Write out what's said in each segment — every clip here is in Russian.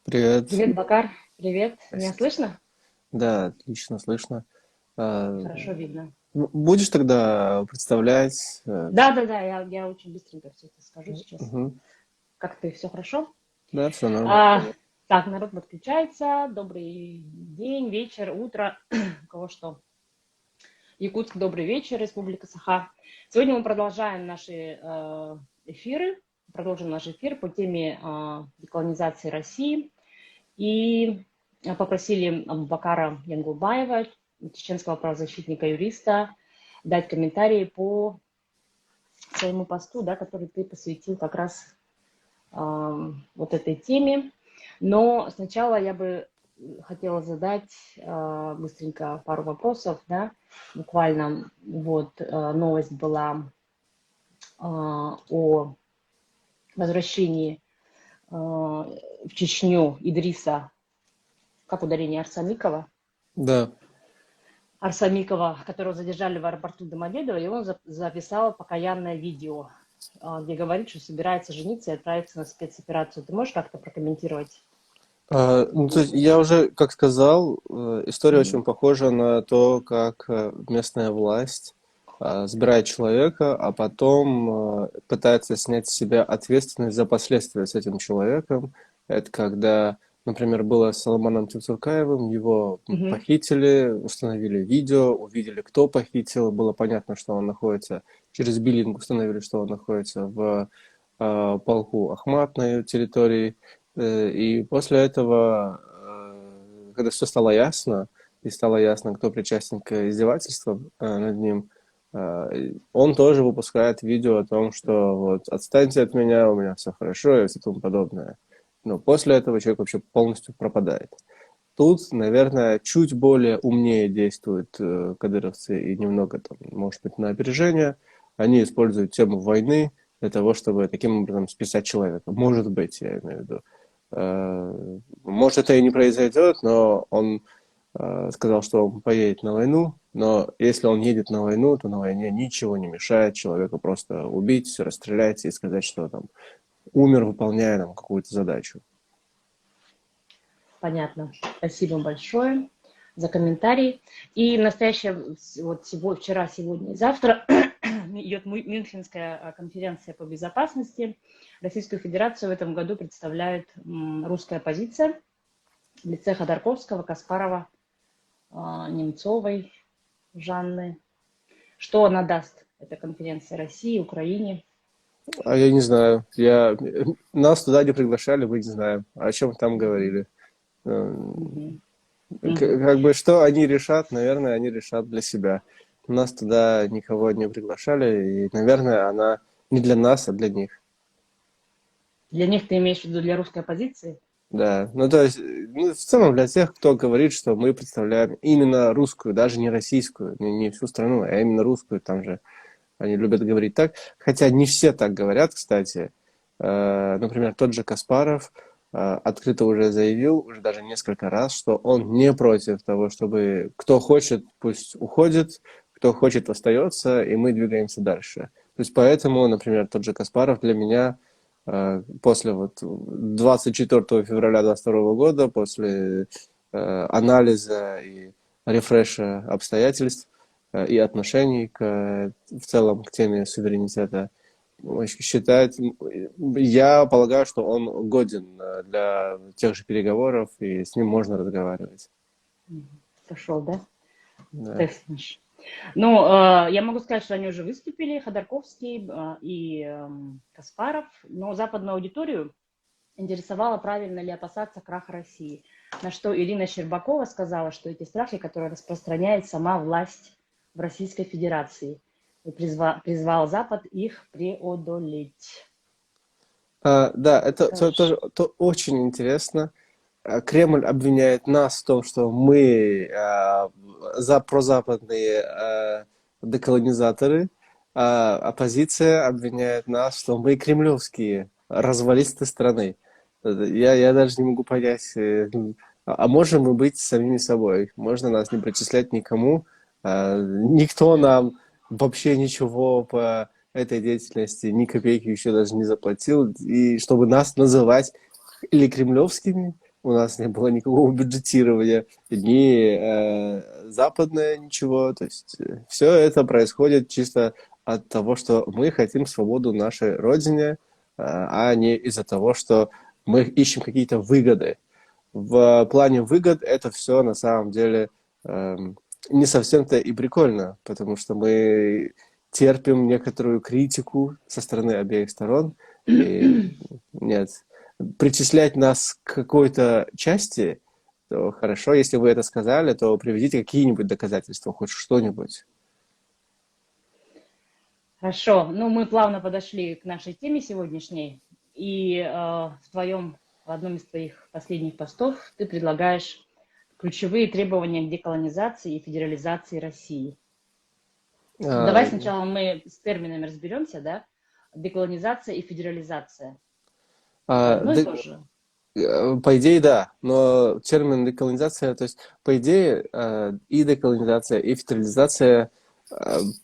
Привет. Привет, Бакар. Привет. Меня Здрасте. слышно? Да, отлично слышно. А, Хорошо видно. Будешь тогда представлять? Да, я очень быстренько все это скажу сейчас. Мгм. Как ты? Все хорошо? Да, все норм. А, так, народ подключается. Добрый день, вечер, утро. У кого что? Якутск, добрый вечер, Республика Саха. Сегодня мы продолжаем наши эфиры. Продолжим наш эфир по теме деколонизации России. И попросили Бакара Янгулбаева, чеченского правозащитника-юриста, дать комментарии по своему посту, да, который ты посвятил как раз вот этой теме. Но сначала я бы хотела задать быстренько пару вопросов, да, буквально вот новость была о возвращении в Чечню Идриса, как ударение Арсамикова, Да. которого задержали в аэропорту Домодедово, и он записал покаянное видео, где говорит, что собирается жениться и отправиться на спецоперацию. Ты можешь как-то прокомментировать? Ну, то есть я уже, как сказал, история Мгм. очень похожа на то, как местная власть сбирает человека, а потом пытается снять с себя ответственность за последствия с этим человеком. Это когда, например, было с Салманом Тюцуркаевым, его Мгм. похитили, установили видео, увидели, кто похитил, было понятно, что он находится, через биллинг установили, что он находится в полку Ахмат на ее территории. И после этого, когда все стало ясно, и стало ясно, кто причастен к издевательствам над ним, он тоже выпускает видео о том, что вот отстаньте от меня, у меня все хорошо и все тому подобное. Но после этого человек вообще полностью пропадает. Тут, наверное, чуть более умнее действуют кадыровцы и немного, там, может быть, на опережение. Они используют тему войны для того, чтобы таким образом списать человека. Может быть, я имею в виду. Может, это и не произойдет, но он сказал, что он поедет на войну, но если он едет на войну, то на войне ничего не мешает человеку просто убить, расстрелять и сказать, что там умер, выполняя там какую-то задачу. Понятно. Спасибо большое за комментарий. И в настоящее, вот вчера, сегодня и завтра идет Мюнхенская конференция по безопасности. Российскую Федерацию в этом году представляет русская оппозиция в лице Ходорковского, Каспарова, Немцовой, Жанны. Что она даст, эта конференция России, Украине? А я не знаю. Нас туда не приглашали, мы не знаем, о чем там Мгм. говорили. Э, Мгм. Мгм. Как бы что они решат, наверное, они решат для себя. Нас туда никого не приглашали, и, наверное, она не для нас, а для них. Для них ты имеешь в виду для русской оппозиции? Да, ну то есть, ну, в целом для тех, кто говорит, что мы представляем именно русскую, даже не российскую, не всю страну, а именно русскую, там же они любят говорить так. Хотя не все так говорят, кстати. Например, тот же Каспаров открыто уже заявил, уже даже несколько раз, что он не против того, чтобы кто хочет, пусть уходит, кто хочет, остается, и мы двигаемся дальше. То есть поэтому, например, тот же Каспаров для меня после вот 24 февраля 2022 года, после анализа и рефреша обстоятельств, и отношений в целом к теме суверенитета считает, я полагаю, что он годен для тех же переговоров, и с ним можно разговаривать. Пошел, да? Да. Тест наш. Ну, я могу сказать, что они уже выступили, Ходорковский и Каспаров, но западную аудиторию интересовало, правильно ли опасаться краха России. На что Ирина Щербакова сказала, что эти страхи, которые распространяет сама власть в Российской Федерации, и призвала Запад их преодолеть. Да, это Скажешь? тоже очень интересно. Кремль обвиняет нас в том, что мы прозападные деколонизаторы, а оппозиция обвиняет нас, что мы кремлевские развалисты страны. Я даже не могу понять, а можем мы быть самими собой? Можно нас не причислять никому? Никто нам вообще ничего по этой деятельности, ни копейки еще даже не заплатил. И чтобы нас называть или кремлевскими, у нас не было никакого бюджетирования, ни западное ничего. То есть все это происходит чисто от того, что мы хотим свободу нашей родине, а не из-за того, что мы ищем какие-то выгоды. В плане выгод это все на самом деле не совсем-то и прикольно, потому что мы терпим некоторую критику со стороны обеих сторон. И нет, причислять нас к какой-то части, то хорошо, если вы это сказали, то приведите какие-нибудь доказательства, хоть что-нибудь. Хорошо, ну мы плавно подошли к нашей теме сегодняшней, и в одном из твоих последних постов ты предлагаешь ключевые требования к деколонизации и федерализации России. Давай А, сначала мы с терминами разберемся, да? Деколонизация и федерализация. Это а, одно и да, то же? по идее, да, но термин деколонизация, то есть, по идее, и деколонизация, и федерализация,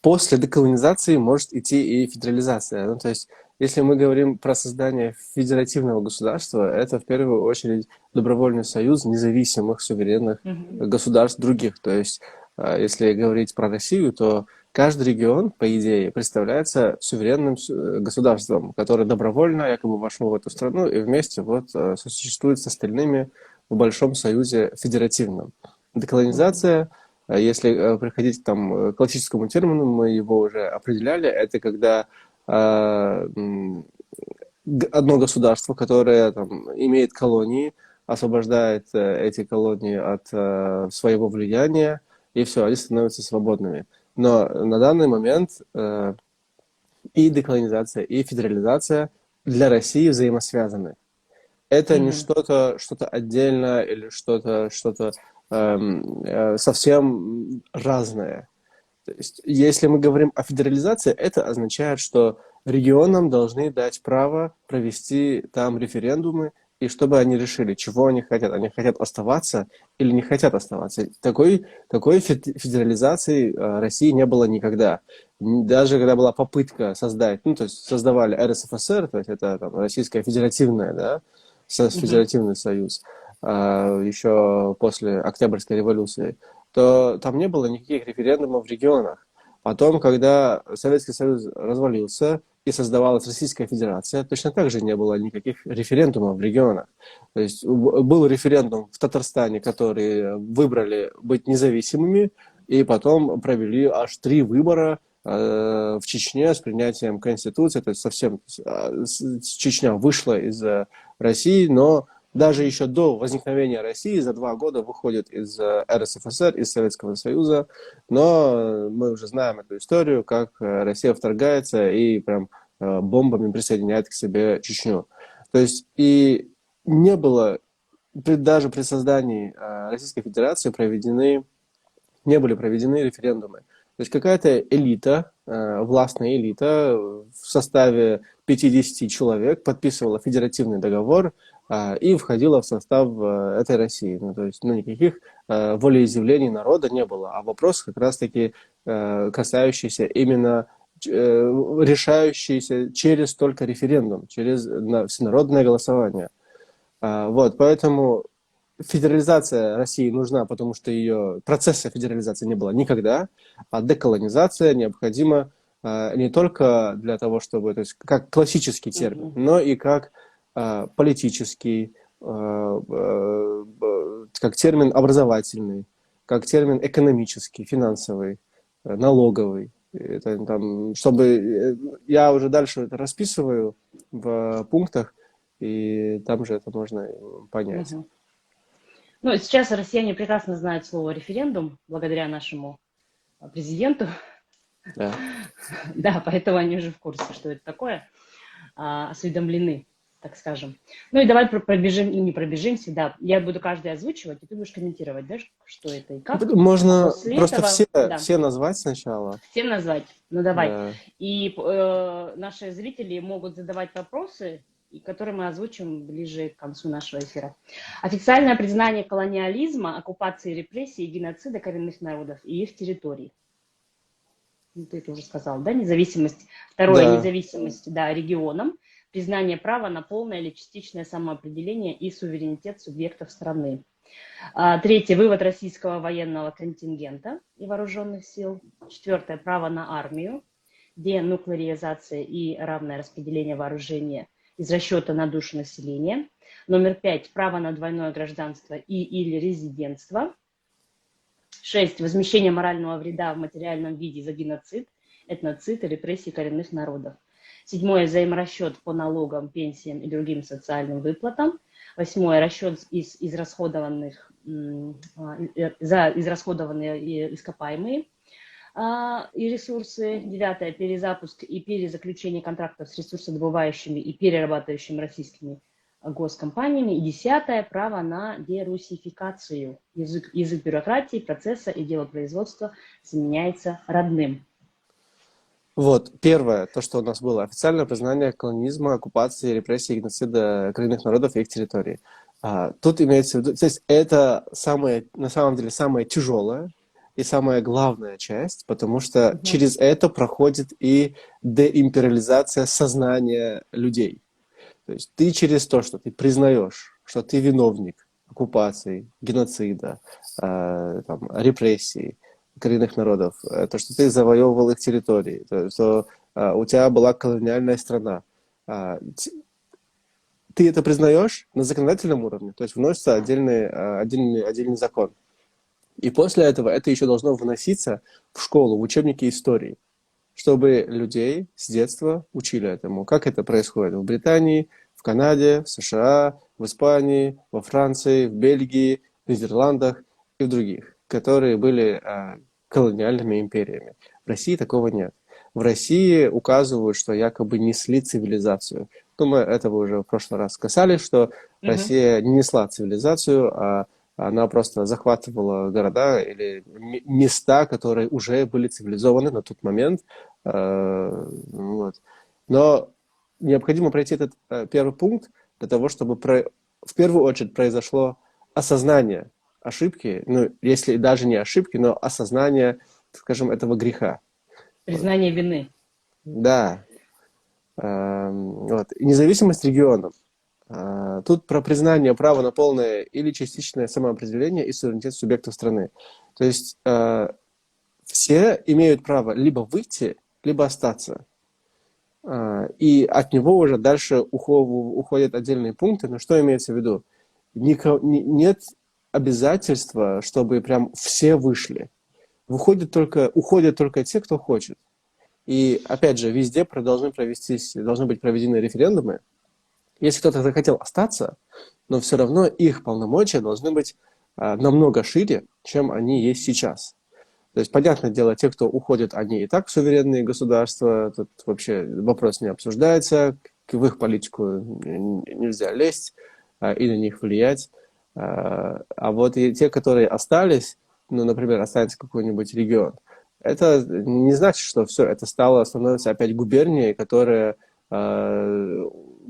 после деколонизации может идти и федерализация. Ну, то есть, если мы говорим про создание федеративного государства, это в первую очередь добровольный союз независимых суверенных Мгм. государств других. То есть, если говорить про Россию, то каждый регион, по идее, представляется суверенным государством, которое добровольно якобы вошло в эту страну и вместе вот сосуществует с остальными в большом союзе федеративном. Мгм. Деколонизация, если приходить там, к классическому термину, мы его уже определяли, это когда одно государство, которое там, имеет колонии, освобождает эти колонии от своего влияния, и все, они становятся свободными. Но на данный момент и деколонизация, и федерализация для России взаимосвязаны. Это не Мгм. что-то отдельное или что-то совсем разное. То есть, если мы говорим о федерализации, это означает, что регионам должны дать право провести там референдумы, и чтобы они решили, чего они хотят. Они хотят оставаться или не хотят оставаться. Такой федерализации России не было никогда. Даже когда была попытка создать, ну, то есть создавали РСФСР, то есть это там, Российская Федеративная, да, Мгм. Федеративный Союз, еще после Октябрьской революции, то там не было никаких референдумов в регионах. Потом, когда Советский Союз развалился и создавалась Российская Федерация, точно так же не было никаких референдумов в регионах. То есть был референдум в Татарстане, которые выбрали быть независимыми, и потом провели аж 3 выбора в Чечне с принятием Конституции, то есть совсем Чечня вышла из России, но даже Мгм. еще до возникновения России за 2 года выходит из РСФСР, из Советского Союза, но мы уже знаем эту историю, как Россия вторгается и прям бомбами присоединяет к себе Чечню. То есть и не было, даже при создании Российской Федерации не были проведены референдумы. То есть какая-то элита, властная элита в составе 50 человек подписывала федеративный договор и входила в состав этой России. Ну, то есть никаких волеизъявлений народа не было. А вопрос как раз-таки касающийся именно решающийся через только референдум, через всенародное голосование. Вот, поэтому федерализация России нужна, потому что ее процесса федерализации не было никогда, а деколонизация необходима не только для того, чтобы, то есть как классический термин, Мгм. но и как политический, как термин образовательный, как термин экономический, финансовый, налоговый. Это, там, чтобы я уже дальше это расписываю в пунктах, и там же это можно понять. Мгм. Ну, сейчас россияне прекрасно знают слово референдум, благодаря нашему президенту. Да. Да, поэтому они уже в курсе, что это такое, осведомлены, так скажем. Ну и давай пробежим, ну, не пробежимся, да. Я буду каждый озвучивать, и ты будешь комментировать, да, что это и как. А Можно после просто этого, да, все назвать сначала. всем назвать. Ну давай. Да. И наши зрители могут задавать вопросы, и которые мы озвучим ближе к концу нашего эфира. Официальное признание колониализма, оккупации, репрессий и геноцида коренных народов и их территорий. Ну, ты это уже сказал, да, независимость. Второе, Да. независимость, да, регионам. признание права на полное или частичное самоопределение и суверенитет субъектов страны. Третье – вывод российского военного контингента и вооруженных сил. Четвертое – право на армию, денуклеаризация и равное распределение вооружения из расчета на душу населения. Номер 5 – право на двойное гражданство и или резидентство. 6. Возмещение морального вреда в материальном виде за геноцид, этноцид и репрессии коренных народов. 7. Взаиморасчет по налогам, пенсиям и другим социальным выплатам. 8. Расчет за израсходованные ископаемые и ресурсы. 9. Перезапуск и перезаключение контрактов с ресурсодобывающими и перерабатывающими российскими госкомпаниями. И 10. Право на дерусификацию. Язык бюрократии, процесса и делопроизводства заменяется родным. Вот, первое, то, что у нас было, официальное признание колониализма, оккупации, репрессий, геноцида коренных народов и их территорий. Тут имеется в виду, то есть это на самом деле самое тяжелое и самая главная часть, потому что через это проходит и деимпериализация сознания людей. То есть ты через то, что ты признаешь, что ты виновник оккупации, геноцида, репрессий коренных народов, то, что ты завоевывал их территории, то, что у тебя была колониальная страна. Ты это признаешь на законодательном уровне, то есть вносится отдельный закон. И после этого это еще должно вноситься в школу, в учебники истории, чтобы людей с детства учили этому. Как это происходит в Британии, в Канаде, в США, в Испании, во Франции, в Бельгии, в Нидерландах и в других, которые были колониальными империями. В России такого нет. В России указывают, что якобы несли цивилизацию. Ну, мы этого уже в прошлый раз касались, что Россия не несла цивилизацию, а она просто захватывала города или места, которые уже были цивилизованы на тот момент. Вот. Но необходимо пройти этот первый пункт для того, чтобы в первую очередь произошло осознание ошибки, ну, если даже не ошибки, но осознание, скажем, этого греха. Признание вины. Да. Вот. И независимость регионов. Тут про признание права на полное или частичное самоопределение и суверенитет субъектов страны. То есть все имеют право либо выйти, либо остаться. И от него уже дальше уходят отдельные пункты. Но что имеется в виду? Нет обязательства, чтобы прям все вышли. Уходят только те, кто хочет. И опять же, везде должны быть проведены референдумы. Если кто-то захотел остаться, но все равно их полномочия должны быть намного шире, чем они есть сейчас. То есть, понятное дело, те, кто уходят, они и так суверенные государства, тут вообще вопрос не обсуждается, в их политику нельзя лезть и на них влиять. А вот и те, которые остались, ну, например, останется какой-нибудь регион, это не значит, что все это становится опять губернией, которая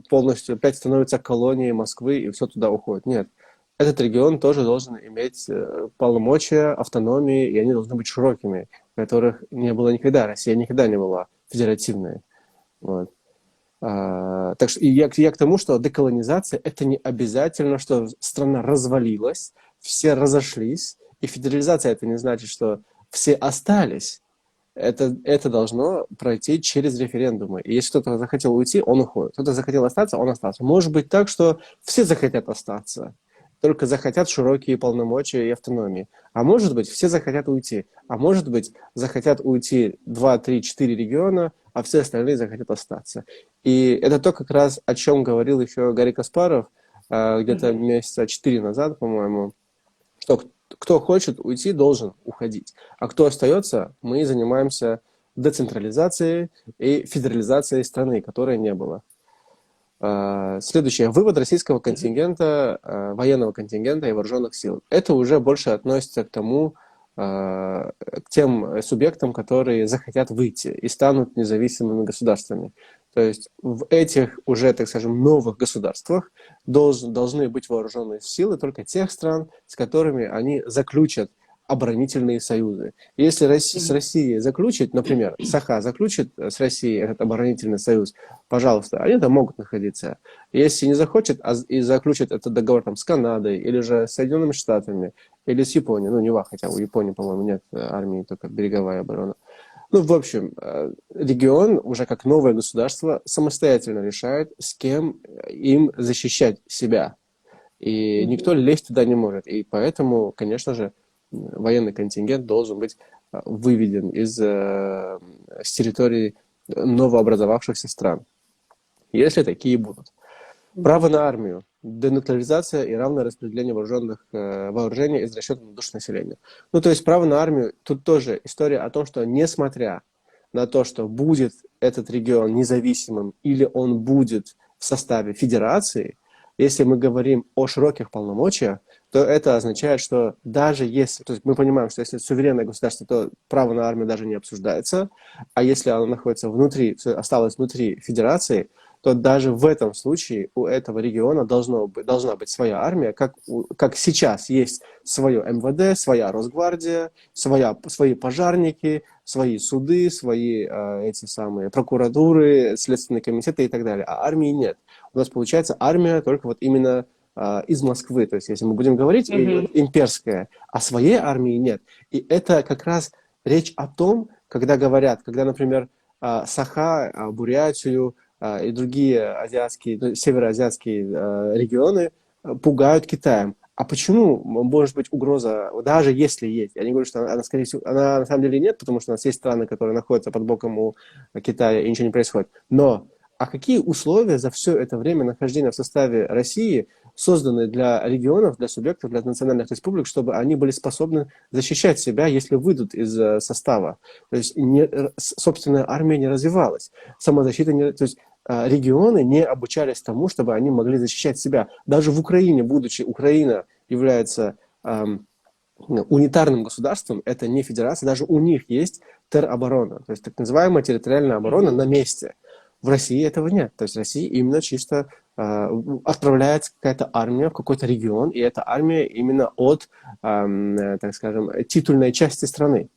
полностью опять становится колонией Москвы, и все туда уходит. Нет. Этот регион тоже должен иметь полномочия, автономии, и они должны быть широкими, которых не было никогда. Россия никогда не была федеративной. Вот. Так что я к тому, что деколонизация – это не обязательно, что страна развалилась, все разошлись, и федерализация – это не значит, что все остались. Это должно пройти через референдумы. И если кто-то захотел уйти, он уходит. Кто-то захотел остаться, он остался. Может быть так, что все захотят остаться, только захотят широкие полномочия и автономии. А может быть, все захотят уйти. А может быть, захотят уйти 2, 3, 4 региона, а все остальные захотят остаться. И это то, как раз о чем говорил еще Гарри Каспаров где-то месяца 4 назад, по-моему, что кто хочет уйти, должен уходить. А кто остается, мы занимаемся децентрализацией и федерализацией страны, которой не было. Следующее. Вывод российского контингента, военного контингента и вооруженных сил. Это уже больше относится к тем субъектам, которые захотят выйти и станут независимыми государствами. То есть в этих уже, так скажем, новых государствах должны быть вооруженные силы только тех стран, с которыми они заключат оборонительные союзы. Если с Россией заключит, например, Саха заключит с Россией этот оборонительный союз, пожалуйста, они там могут находиться. Если не захочет и заключит этот договор там, с Канадой, или же с Соединенными Штатами, или с Японией, ну, не ва, хотя у Японии, по-моему, нет армии, только береговая оборона. Ну, в общем, регион уже как новое государство самостоятельно решает, с кем им защищать себя. И никто лезть туда не может. И поэтому, конечно же, военный контингент должен быть выведен с территории новообразовавшихся стран, если такие будут. Право на армию, денуклеаризация и равное распределение вооружений из расчета на душу населения. Ну, то есть право на армию, тут тоже история о том, что несмотря на то, что будет этот регион независимым или он будет в составе федерации, если мы говорим о широких полномочиях, то это означает, что даже если, то есть мы понимаем, что если суверенное государство, то право на армию даже не обсуждается, а если оно находится внутри, осталось внутри федерации, то даже в этом случае у этого региона должна быть своя армия, как сейчас есть свое МВД, своя Росгвардия, свои пожарники, свои суды, свои эти самые прокуратуры, следственные комитеты и так далее. А армии нет. У нас получается армия только вот именно из Москвы. То есть если мы будем говорить имперская, а своей армии нет. И это как раз речь о том, когда говорят, когда, например, Саха, Бурятию, и другие азиатские, североазиатские регионы пугают Китаем. А почему может быть угроза, даже если есть? Я не говорю, что она, скорее всего, она на самом деле нет, потому что у нас есть страны, которые находятся под боком у Китая, и ничего не происходит. Но какие условия за все это время нахождения в составе России созданы для регионов, для субъектов, для национальных республик, чтобы они были способны защищать себя, если выйдут из состава? То есть собственная армия не развивалась, самозащита не... То есть регионы не обучались тому, чтобы они могли защищать себя. Даже в Украине, будучи Украина является унитарным государством, это не федерация, даже у них есть тероборона, то есть так называемая территориальная оборона на месте. В России этого нет. То есть в России именно чисто отправляется какая-то армия в какой-то регион, и эта армия именно от, так скажем, титульной части страны.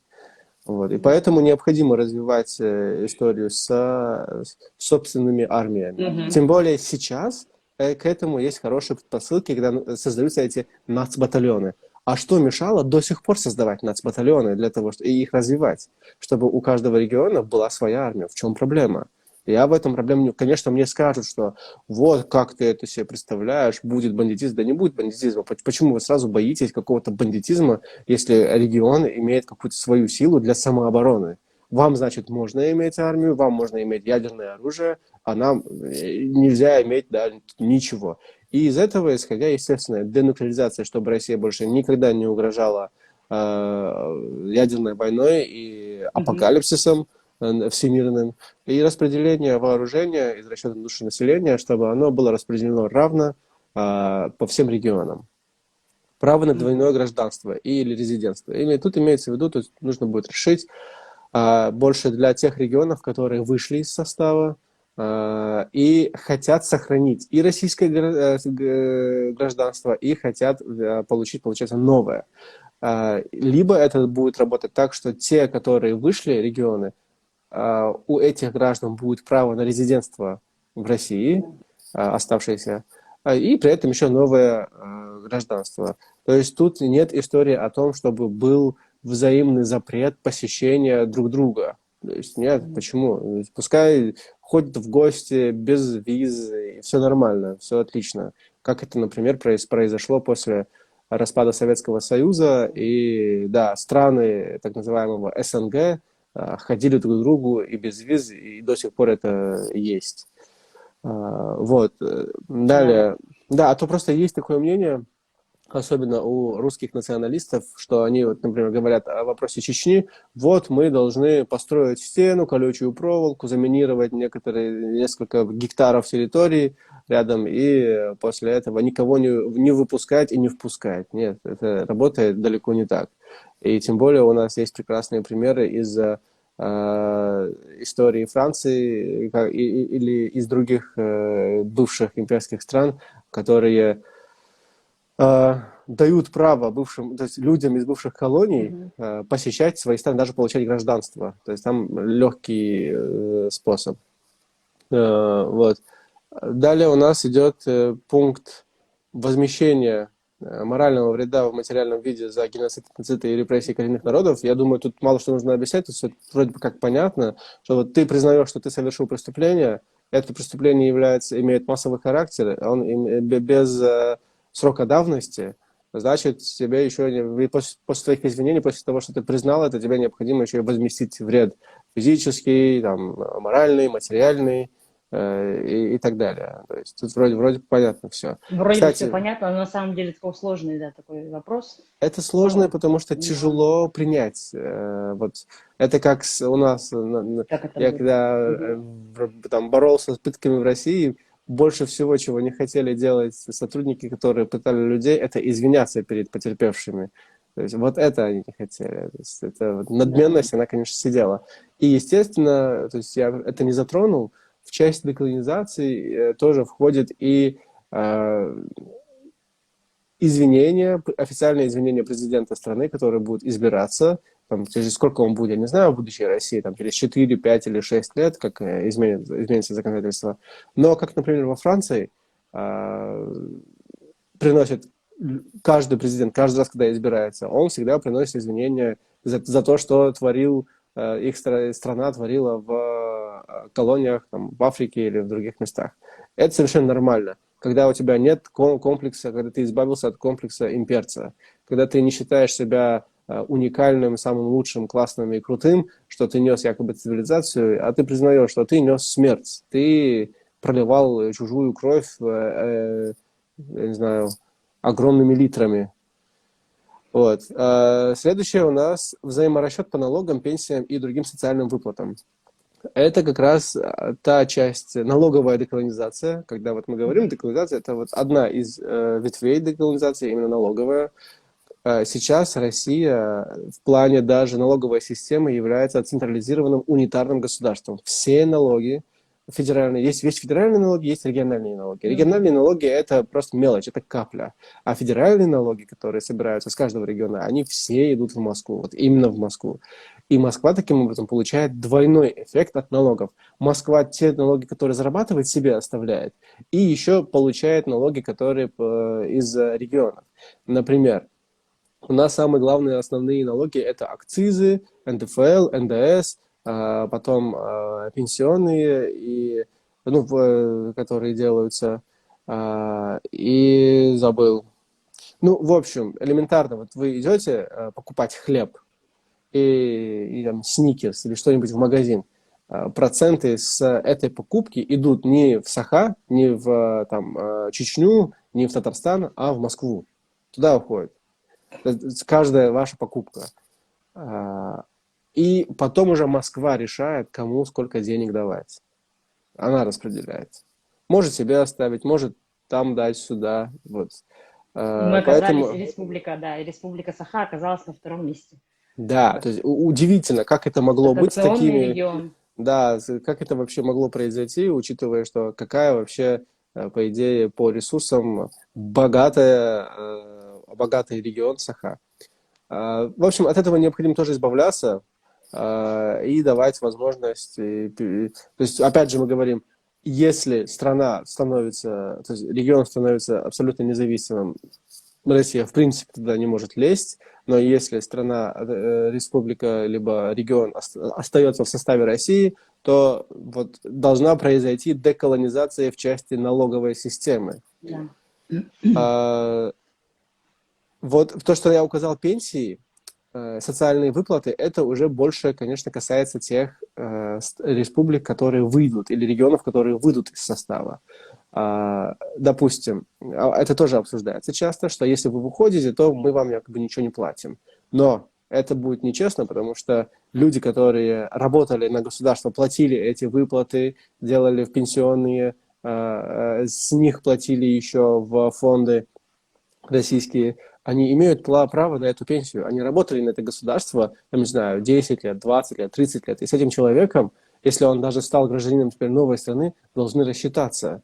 Вот. И поэтому необходимо развивать историю с собственными армиями. Тем более сейчас к этому есть хорошие предпосылки, когда создаются эти нацбатальоны. А что мешало до сих пор создавать нацбатальоны для того, чтобы и их развивать, чтобы у каждого региона была своя армия? В чем проблема? Я в этом проблеме не... Конечно, мне скажут, что вот как ты это себе представляешь, будет бандитизм. Да не будет бандитизма. Почему вы сразу боитесь какого-то бандитизма, если регион имеет какую-то свою силу для самообороны? Вам, значит, можно иметь армию, вам можно иметь ядерное оружие, а нам нельзя иметь ничего. И из этого, исходя, естественно, денуклеаризация, чтобы Россия больше никогда не угрожала ядерной войной и апокалипсисом всемирным, и распределение вооружения из расчета на душу населения, чтобы оно было распределено равно по всем регионам. Право на двойное гражданство или резидентство. И тут имеется в виду, то есть нужно будет решить больше для тех регионов, которые вышли из состава и хотят сохранить и российское гражданство, и хотят получить, получается, новое. Либо это будет работать так, что те, которые вышли регионы, у этих граждан будет право на резидентство в России, оставшиеся, и при этом еще новое гражданство. То есть тут нет истории о том, чтобы был взаимный запрет посещения друг друга. То есть нет, почему? Пускай ходят в гости без виз, и все нормально, все отлично. Как это, например, произошло после распада Советского Союза, и да, страны так называемого СНГ ходили друг к другу и без виз, и до сих пор это есть. Вот. Далее. Да, а то просто есть такое мнение, особенно у русских националистов, что они, вот, например, говорят о вопросе Чечни, вот мы должны построить стену, колючую проволоку, заминировать несколько гектаров территории рядом, и после этого никого не выпускать и не впускать. Нет, это работает далеко не так. И тем более у нас есть прекрасные примеры из истории Франции или из других бывших имперских стран, которые дают право бывшим, то есть людям из бывших колоний Мгм. посещать свои страны, даже получать гражданство. То есть там легкий способ. Вот. Далее у нас идет пункт возмещения морального вреда в материальном виде за геноцид, этноцид и репрессии коренных народов. Я думаю, тут мало что нужно объяснять, тут всё вроде бы как понятно, что вот ты признаешь, что ты совершил преступление, это преступление имеет массовый характер, он без срока давности, значит, тебе еще после твоих извинений, после того, что ты признал это, тебе необходимо еще и возместить вред физический, там, моральный, материальный, и так далее. То есть тут вроде понятно все. Вроде бы все Кстати, понятно, но на самом деле такой сложный, да, такой вопрос. это сложно, Ну, потому что да, тяжело принять. Вот это как у нас, как это я будет. когда Мгм. там боролся с пытками в России, больше всего, чего не хотели делать сотрудники, которые пытали людей, это извиняться перед потерпевшими. То есть вот это они не хотели. То есть это вот Да. надменность, она, конечно, сидела. И, естественно, то есть я это не затронул, в часть деколонизации тоже входит и э, извинения, официальные извинения президента страны, который будет избираться, там, через сколько он будет, я не знаю, в будущей России, там, через 4, 5 или 6 лет, как изменится законодательство. Но, как, например, во Франции, э, приносит каждый президент, каждый раз, когда избирается, он всегда приносит извинения за то, что творил их страна творила в колониях там, в Африке или в других местах. Это совершенно нормально. Когда у тебя нет комплекса, когда ты избавился от комплекса имперца, когда ты не считаешь себя уникальным, самым лучшим, классным и крутым, что ты нес якобы цивилизацию, а ты признаешь, что ты нес смерть, ты проливал чужую кровь, я не знаю, огромными литрами. Вот. Следующее у нас взаиморасчет по налогам, пенсиям и другим социальным выплатам. Это как раз та часть, налоговая деколонизация, когда вот мы говорим, Мгм. деколонизация это вот одна из ветвей деколонизации, именно налоговая. Сейчас Россия в плане даже налоговой системы является централизированным унитарным государством. Все налоги федеральные, есть федеральные налоги, есть региональные налоги. Мгм. Региональные налоги это просто мелочь, это капля. А федеральные налоги, которые собираются с каждого региона, они все идут в Москву, вот именно в Москву. И Москва таким образом получает двойной эффект от налогов. Москва те налоги, которые зарабатывает, себе оставляет, и еще получает налоги, которые из регионов. Например, у нас самые главные основные налоги это акцизы, НДФЛ, НДС, потом пенсионные, и, ну, которые делаются, и забыл. Ну, в общем, элементарно, вот вы идете покупать хлеб и там, сникерс или что-нибудь в магазин, проценты с этой покупки идут не в Саха, не в там, Чечню, не в Татарстан, а в Москву. Туда уходит каждая ваша покупка. И потом уже Москва решает, кому сколько денег давать. Она распределяет. Может себе оставить, может там дать, сюда. Вот. И мы оказались, Поэтому, республика, да, и республика Саха оказалась на втором месте. да, Как то есть удивительно, как это могло быть с дотационный такими, регион. да, как это вообще могло произойти, учитывая, что какая вообще, по идее, по ресурсам богатый регион Саха. В общем, от этого необходимо тоже избавляться и давать возможность. То есть, опять же, мы говорим, если страна становится, то есть регион становится абсолютно независимым, Россия, в принципе, туда не может лезть, но если страна, республика, либо регион остается в составе России, то вот должна произойти деколонизация в части налоговой системы. Да. А, Вот то, что я указал пенсии, социальные выплаты, это уже больше, конечно, касается тех республик, которые выйдут, или регионов, которые выйдут из состава. Допустим, это тоже обсуждается часто, что если вы выходите, то мы вам якобы ничего не платим. Но это будет нечестно, потому что люди, которые работали на государство, платили эти выплаты, делали в пенсионные, с них платили еще в фонды российские, они имеют право на эту пенсию. Они работали на это государство, там, не знаю, 10 лет, 20 лет, 30 лет. И с этим человеком, если он даже стал гражданином теперь новой страны, должны рассчитаться.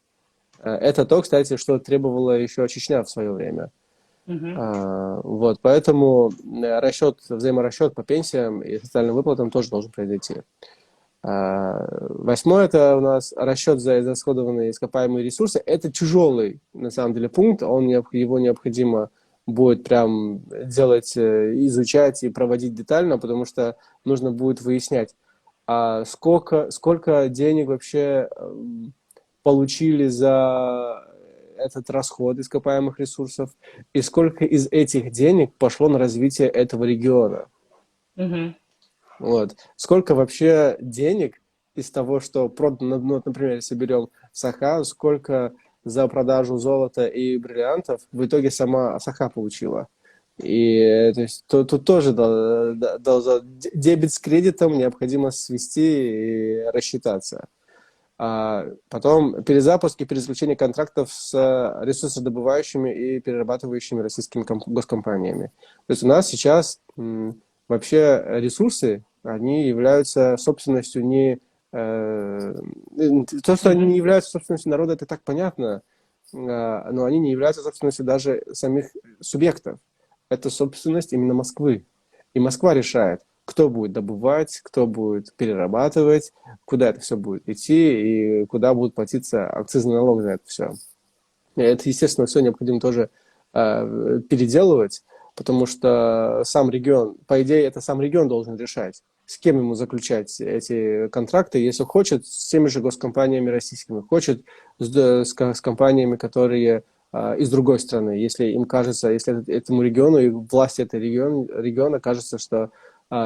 Это то, кстати, что требовала еще Чечня в свое время. Мгм. Вот, поэтому взаиморасчет по пенсиям и социальным выплатам тоже должен произойти. Восьмое – это у нас расчет за израсходованные ископаемые ресурсы. Это тяжелый, на самом деле, пункт. Его необходимо будет прям делать, изучать и проводить детально, потому что нужно будет выяснять, сколько денег вообще получили за этот расход ископаемых ресурсов, и сколько из этих денег пошло на развитие этого региона. Мгм. Вот. Сколько вообще денег из того, что продано, ну, вот, например, если берем Саха, сколько за продажу золота и бриллиантов в итоге сама Саха получила. И то есть, тут тоже дебет с кредитом необходимо свести и рассчитаться. Потом перезапуск и перезаключение контрактов с ресурсодобывающими и перерабатывающими российскими госкомпаниями. То есть у нас сейчас вообще ресурсы, они являются собственностью не... То, что они Мгм. не являются собственностью народа, это так понятно, но они не являются собственностью даже самих субъектов. Это собственность именно Москвы. И Москва решает, кто будет добывать, кто будет перерабатывать, куда это все будет идти и куда будут платиться акцизный налог за это все. И это, естественно, все необходимо тоже переделывать, потому что сам регион, по идее, это сам регион должен решать, с кем ему заключать эти контракты, если хочет, с теми же госкомпаниями российскими, хочет с компаниями, которые из другой страны, если им кажется, если этому региону и власти этого региона кажется, что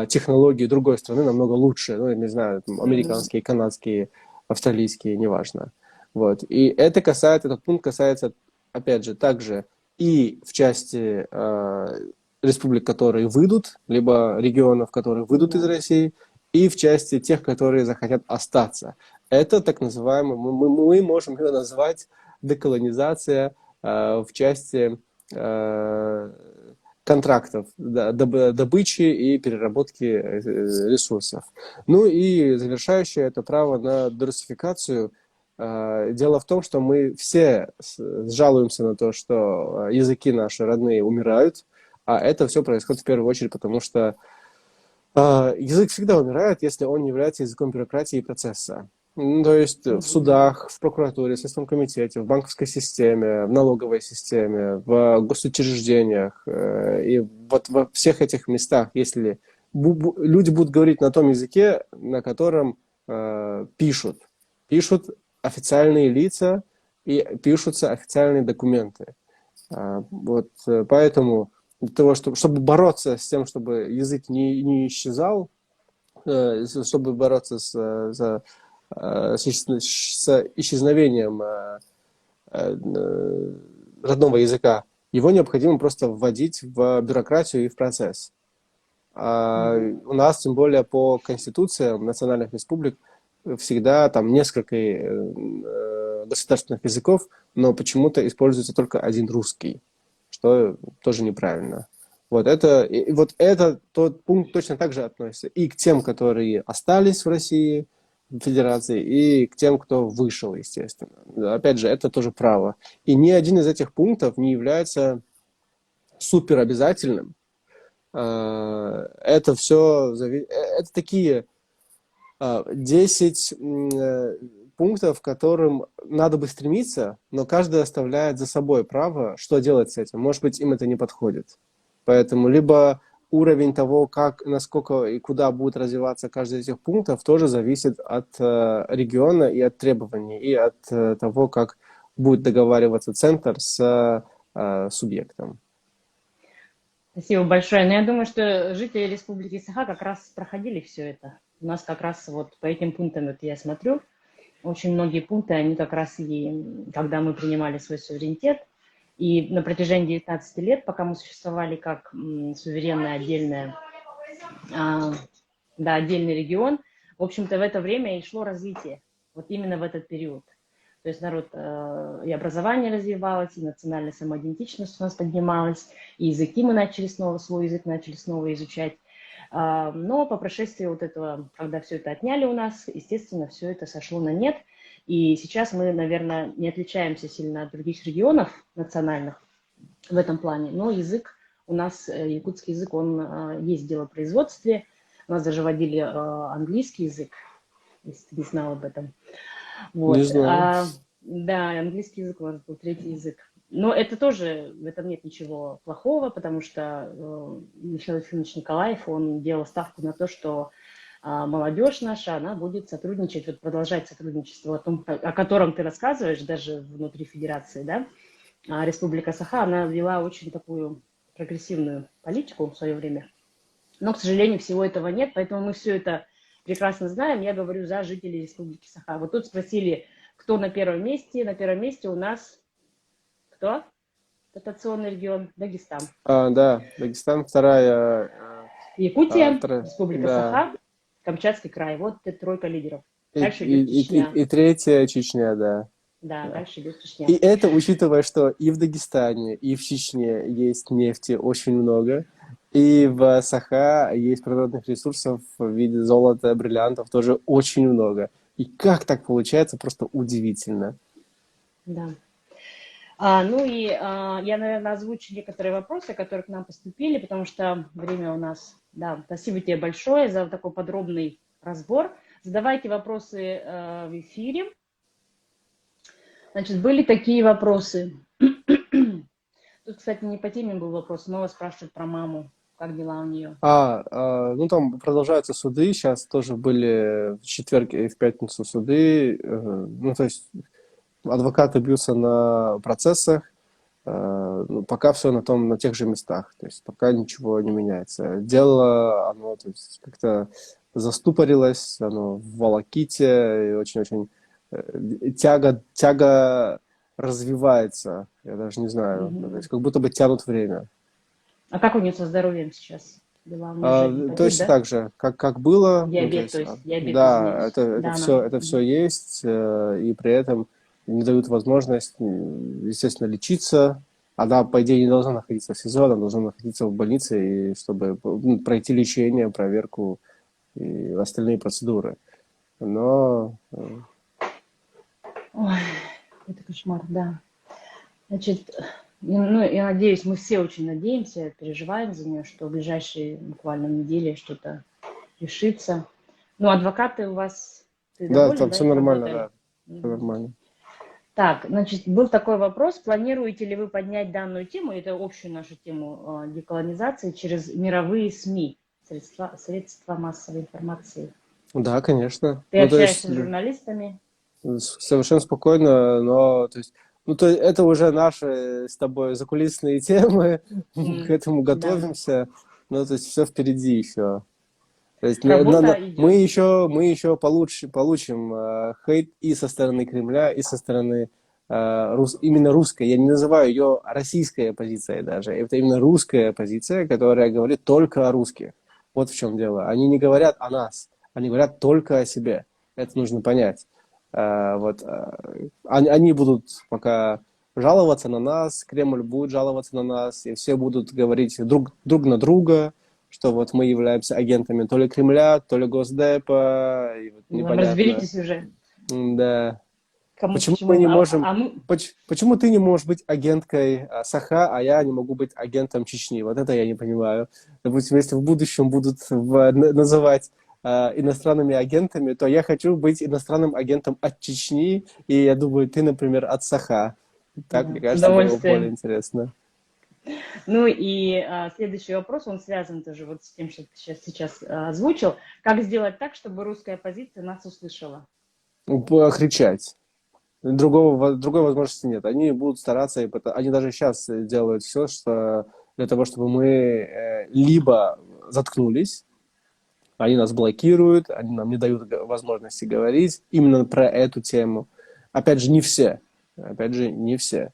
технологии другой страны намного лучше, ну, я не знаю, там, Мгм. американские, канадские, австралийские, неважно. Вот. И этот пункт касается, опять же, также и в части республик, которые выйдут, либо регионов, которые выйдут из Да. России, и в части тех, которые захотят остаться. Это так называемый, мы можем это назвать деколонизация в части э, контрактов, добычи и переработки ресурсов. Ну и завершающее это право на диверсификацию. Дело в том, что мы все жалуемся на то, что языки наши родные умирают, а это все происходит в первую очередь потому, что язык всегда умирает, если он не является языком бюрократии и процесса. Ну, то есть в Мгм. судах, в прокуратуре, в Следственном комитете, в банковской системе, в налоговой системе, в госучреждениях и вот во всех этих местах, если люди будут говорить на том языке, на котором пишут официальные лица и пишутся официальные документы. Поэтому для того, чтобы бороться с тем, чтобы язык не исчезал, чтобы бороться с исчезновением родного языка, его необходимо просто вводить в бюрократию и в процесс. Мгм. У нас, тем более по конституциям национальных республик, всегда там несколько государственных языков, но почему-то используется только один русский, что тоже неправильно. Вот это тот пункт точно так же относится и к тем, которые остались в России, в Федерации, и к тем, кто вышел, естественно. Опять же, это тоже право. И ни один из этих пунктов не является супер обязательным. Это все, это такие 10 пунктов, к которым надо бы стремиться, но каждый оставляет за собой право, что делать с этим. Может быть, им это не подходит. Поэтому либо уровень того, как, насколько и куда будет развиваться каждый из этих пунктов, тоже зависит от региона и от требований, и от того, как будет договариваться центр с субъектом. Спасибо большое. Но я думаю, что жители Республики Саха как раз проходили все это. У нас как раз вот по этим пунктам, вот я смотрю, очень многие пункты, они как раз и, когда мы принимали свой суверенитет, и на протяжении 19 лет, пока мы существовали как суверенная отдельная, а, да, отдельный регион, в общем-то, в это время и шло развитие, вот именно в этот период. То есть народ и образование развивалось, и национальная самоидентичность у нас поднималась, и языки мы начали снова, свой язык начали снова изучать. Но по прошествии вот этого, когда все это отняли у нас, естественно, все это сошло на нет. И сейчас мы, наверное, не отличаемся сильно от других регионов национальных, в этом плане. Но язык у нас, якутский язык, он есть в делопроизводстве. У нас даже вводили английский язык, если ты не знал об этом. Не Вот. знаю. Да, английский язык у нас был третий язык. Но это тоже, в этом нет ничего плохого, потому что Михаил Ефимович Николаев, он делал ставку на то, что молодежь наша, она будет сотрудничать, вот продолжать сотрудничество, о котором ты рассказываешь, даже внутри федерации, да. Республика Саха, она вела очень такую прогрессивную политику в свое время. Но, к сожалению, всего этого нет, поэтому мы все это прекрасно знаем. Я говорю за жителей Республики Саха. Вот тут спросили, кто на первом месте. На первом месте у нас кто? Дотационный регион Дагестан. Да, Дагестан, Якутия, вторая, Республика да. Саха, Камчатский край. Вот это тройка лидеров. И, Дальше идет и, и, Чечня. и третья Чечня, да. Да, Да. дальше идет И Чечня. это учитывая, что и в Дагестане, и в Чечне есть нефти очень много, и в Саха есть природных ресурсов в виде золота, бриллиантов тоже очень много. И как так получается, просто удивительно. Да. Я, наверное, озвучу некоторые вопросы, которые к нам поступили, потому что время у нас... Да, спасибо тебе большое за такой подробный разбор. Задавайте вопросы в эфире. Значит, были такие вопросы. Тут, кстати, не по теме был вопрос. Снова спрашивают про маму. Как дела у нее? Ну там продолжаются суды, сейчас тоже были в четверг и в пятницу суды, ну то есть адвокаты бьются на процессах, ну, пока все на тех же местах, то есть пока ничего не меняется. Дело, оно то есть, как-то заступорилось, оно в волоките, и очень-очень тяга развивается, я даже не знаю, то есть как будто бы тянут время. А как у нее со здоровьем сейчас? Дела? У нее же гепатит, Точно да? так же, как было, ну, то Диабет, то есть, есть. Диабет, да, извиняюсь. Да, она. это все есть, и при этом не дают возможность, естественно, лечиться. Она, по идее, не должна находиться в СИЗО, она должна находиться в больнице, и чтобы пройти лечение, проверку и остальные процедуры. Но Ой, это кошмар, да. Значит, ну, я надеюсь, мы все очень надеемся, переживаем за нее, что в ближайшие буквально недели что-то решится. Ну, адвокаты у вас, ты да, доволен, там да, все их нормально, работой? да, все нормально. Так, значит, был такой вопрос, планируете ли вы поднять данную тему, это общую нашу тему деколонизации, через мировые СМИ, средства массовой информации? Да, конечно. Ты Ну, то есть, общаешься с журналистами? совершенно спокойно, но то есть, ну, то это уже наши с тобой закулисные темы, к этому Да. готовимся, ну, то есть все впереди еще. То есть Работа идет. мы еще получим хейт и со стороны Кремля, и со стороны именно русской. Я не называю ее российской оппозицией даже. Это именно русская оппозиция, которая говорит только о русских. Вот в чем дело. Они не говорят о нас, они говорят только о себе. Это нужно понять. Они будут пока жаловаться на нас, Кремль будет жаловаться на нас, и все будут говорить друг на друга, что вот мы являемся агентами то ли Кремля, то ли Госдепа, и вот Ну, непонятно. разберитесь уже, Да. кому Почему мы почему. не можем... Мы... Почему ты не можешь быть агенткой Саха, а я не могу быть агентом Чечни? Вот это я не понимаю. Допустим, если в будущем будут называть иностранными агентами, то я хочу быть иностранным агентом от Чечни, и я думаю, ты, например, от Саха. Так, мне Да, с кажется, было бы более удовольствием. интересно. Ну и следующий вопрос, он связан тоже вот с тем, что ты сейчас озвучил. Как сделать так, чтобы русская оппозиция нас услышала? Кричать. Другой возможности нет. Они будут стараться, они даже сейчас делают все, что для того, чтобы мы либо заткнулись, они нас блокируют, они нам не дают возможности говорить именно про эту тему. Опять же, не все. Опять же, не все.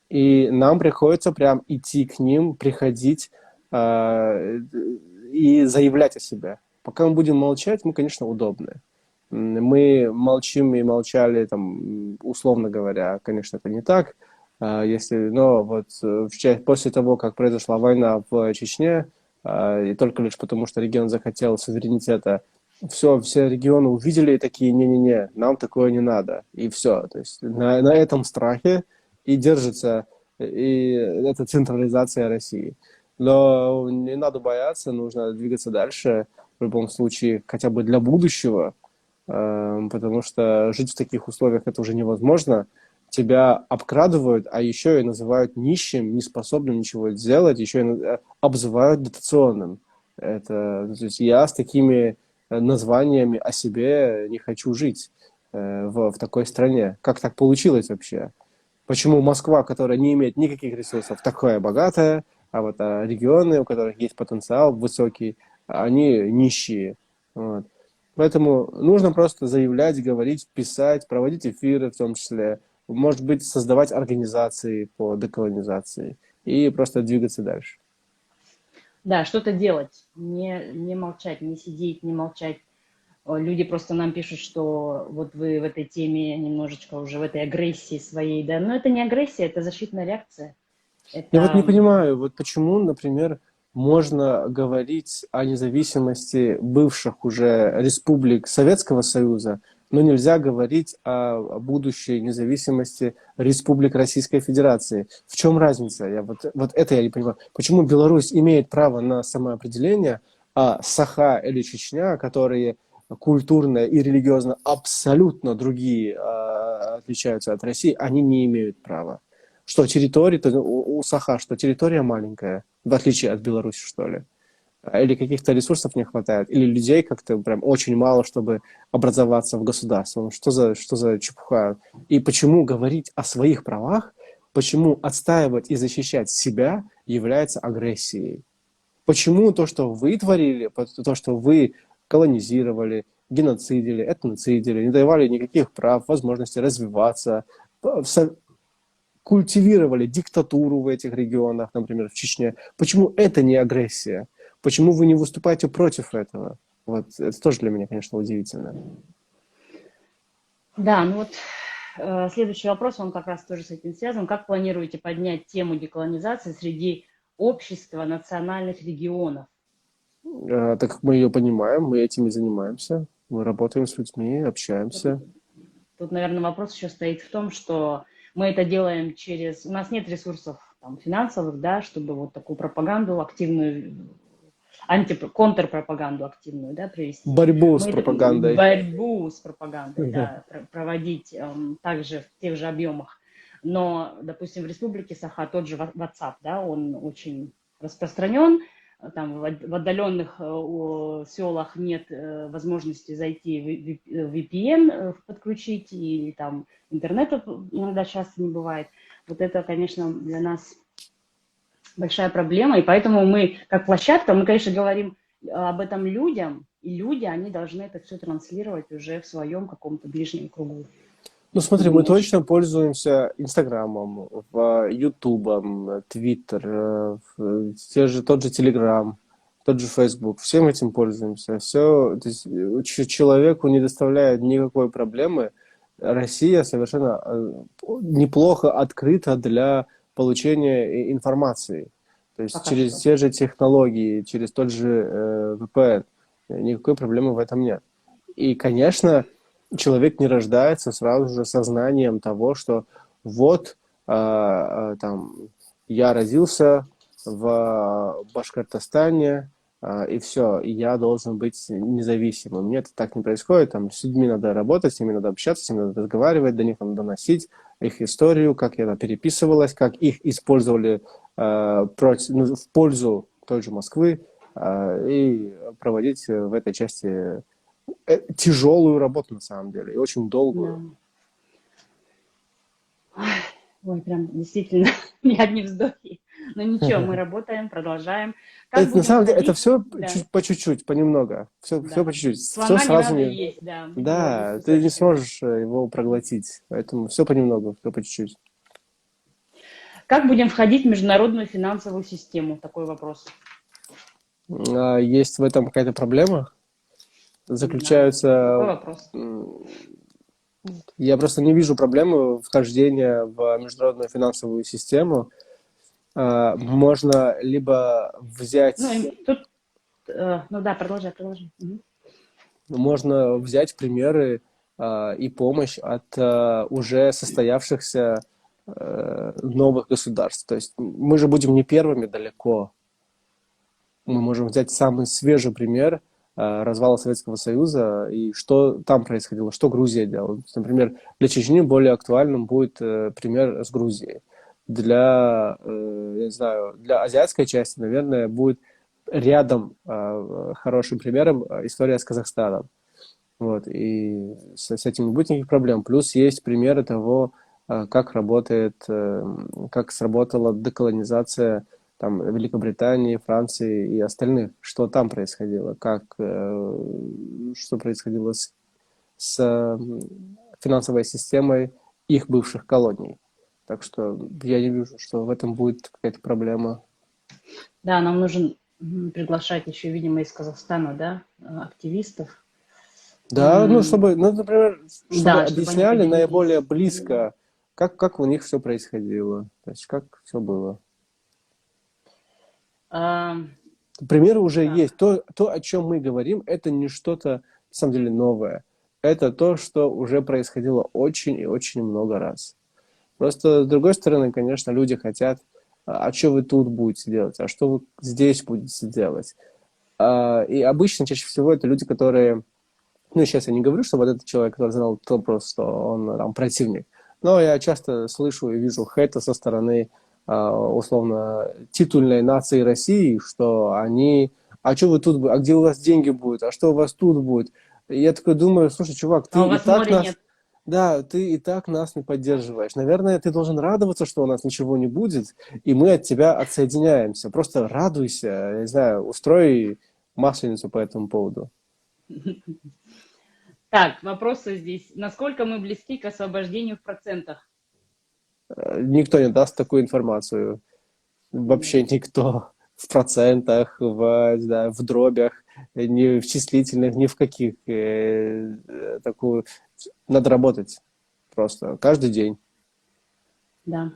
И нам приходится прям идти к ним, приходить и заявлять о себе. Пока мы будем молчать, мы, конечно, удобны. Мы молчим и молчали, там, условно говоря, конечно, это не так. Но вот после того, как произошла война в Чечне, и только лишь потому, что регион захотел суверенитета, все регионы увидели и такие, не-не-не, нам такое не надо. И все. То есть на этом страхе и держится и это централизация России. Но не надо бояться, нужно двигаться дальше, в любом случае, хотя бы для будущего, потому что жить в таких условиях это уже невозможно. Тебя обкрадывают, а еще и называют нищим, неспособным ничего сделать, еще и обзывают дотационным. Это, то есть я с такими названиями о себе не хочу жить в такой стране. Как так получилось вообще? Почему Москва, которая не имеет никаких ресурсов, такая богатая, а вот регионы, у которых есть потенциал высокий, они нищие. Вот. Поэтому нужно просто заявлять, говорить, писать, проводить эфиры в том числе, может быть, создавать организации по деколонизации и просто двигаться дальше. Да, что-то делать, не молчать, не сидеть, не молчать. Люди просто нам пишут, что вот вы в этой теме немножечко уже в этой агрессии своей, да, но это не агрессия, это защитная реакция. Я вот не Это, понимаю, вот почему, например, можно говорить о независимости бывших уже республик Советского Союза, но нельзя говорить о будущей независимости республик Российской Федерации. В чем разница? Вот это я не понимаю. Почему Беларусь имеет право на самоопределение, а Саха или Чечня, которые культурно и религиозно абсолютно другие, отличаются от России, они не имеют права? Что территория, у Саха, что территория маленькая, в отличие от Беларуси, что ли? Или каких-то ресурсов не хватает, или людей как-то прям очень мало, чтобы образоваться в государстве. Ну, что за чепуха? И почему говорить о своих правах, почему отстаивать и защищать себя является агрессией? Почему то, что вы творили, то, что вы колонизировали, геноцидили, этноцидили, не давали никаких прав, возможности развиваться, культивировали диктатуру в этих регионах, например, в Чечне. Почему это не агрессия? Почему вы не выступаете против этого? Вот это тоже для меня, конечно, удивительно. да, ну вот следующий вопрос, он как раз тоже с этим связан. Как планируете поднять тему деколонизации среди общества национальных регионов? Так как мы ее понимаем, мы этим и занимаемся. Мы работаем с людьми, Тут, общаемся. тут, наверное, вопрос еще стоит в том, что мы это делаем через... У нас нет ресурсов там, финансовых, да, чтобы вот такую пропаганду активную, контрпропаганду активную, да, провести. Борьбу с Мы это, пропагандой. борьбу с пропагандой, Да. да, проводить также в тех же объемах. Но, допустим, в Республике Саха тот же WhatsApp, да, он очень распространен. Там в отдаленных селах нет возможности зайти в VPN подключить, и там интернета иногда часто не бывает. Вот это, конечно, для нас большая проблема, и поэтому мы, как площадка, мы, конечно, говорим об этом людям, и люди, они должны это все транслировать уже в своем каком-то ближнем кругу. Ну смотри, мы Думаю, точно пользуемся Инстаграмом, Ютубом, Твиттер, тот же Телеграм, тот же Фейсбук. Всем этим пользуемся. Все, то есть, человеку не доставляет никакой проблемы. Россия совершенно неплохо открыта для получения информации. То есть пока через что. те же технологии, через тот же VPN. Никакой проблемы в этом нет. И, конечно, человек не рождается сразу же сознанием того, что вот там я родился в Башкортостане, и все, и я должен быть независимым. Нет, так не происходит. Там с людьми надо работать, с ними надо общаться, с ними надо разговаривать, до них надо доносить их историю, как она переписывалась, как их использовали в пользу той же Москвы, и проводить в этой части тяжелую работу на самом деле, и очень Да. долгую. Ой, прям действительно не одни вздохи. Но ничего, мы работаем, продолжаем. Как Это на будем самом деле, это входить? все Да, по чуть-чуть, понемного. Все да. по чуть-чуть. Все Слона не сразу надо не... есть, да, быть Да, ты не кусочками. сможешь его проглотить. Поэтому все понемногу, все по чуть-чуть. Как будем входить в международную финансовую систему? Такой вопрос. Есть в этом какая-то проблема? Не знаю. Такой Заключается... вопрос. Я просто не вижу проблемы вхождения в международную финансовую систему. Можно либо Ну, взять... тут, ну да, продолжай. Мгм. Можно взять примеры и помощь от уже состоявшихся новых государств. То есть мы же будем не первыми далеко. Мы можем взять самый свежий пример развала Советского Союза и что там происходило, что Грузия делала. Например, для Чечни более актуальным будет пример с Грузией. Для, я не знаю, для азиатской части, наверное, будет рядом хорошим примером история с Казахстаном. Вот, и с этим не будет никаких проблем. Плюс есть примеры того, как работает, как сработала деколонизация там, Великобритании, Франции и остальных, что там происходило, что происходило с финансовой системой их бывших колоний. Так что я не вижу, что в этом будет какая-то проблема. Да, нам нужно приглашать еще, видимо, из Казахстана, да, активистов. Да, ну, чтобы, например, чтобы Да, объясняли чтобы наиболее близко, как у них все происходило, то есть как все было. Примеры уже так. есть. То, о чем мы говорим, это не что-то, на самом деле, новое. Это то, что уже происходило очень и очень много раз. Просто, с другой стороны, конечно, люди хотят, а что вы тут будете делать, а что вы здесь будете делать. И обычно, чаще всего, это люди, которые... Ну, сейчас я не говорю, что вот этот человек, который задал этот вопрос, что он там противник. Но я часто слышу и вижу хейта со стороны, условно, титульной нации России, что они... А что вы тут... А где у вас деньги будут? А что у вас тут будет? И я такой думаю, слушай, чувак, ты А у и вас так моря нас... нет. Да, ты и так нас не поддерживаешь. Наверное, ты должен радоваться, что у нас ничего не будет, и мы от тебя отсоединяемся. Просто радуйся, я не знаю, устрой масленицу по этому поводу. Так, вопросы здесь. Насколько мы близки к освобождению в процентах? Никто не даст такую информацию. Вообще никто. В процентах, в дробях, ни в числительных, ни в каких. Такую надо работать просто каждый день. Да.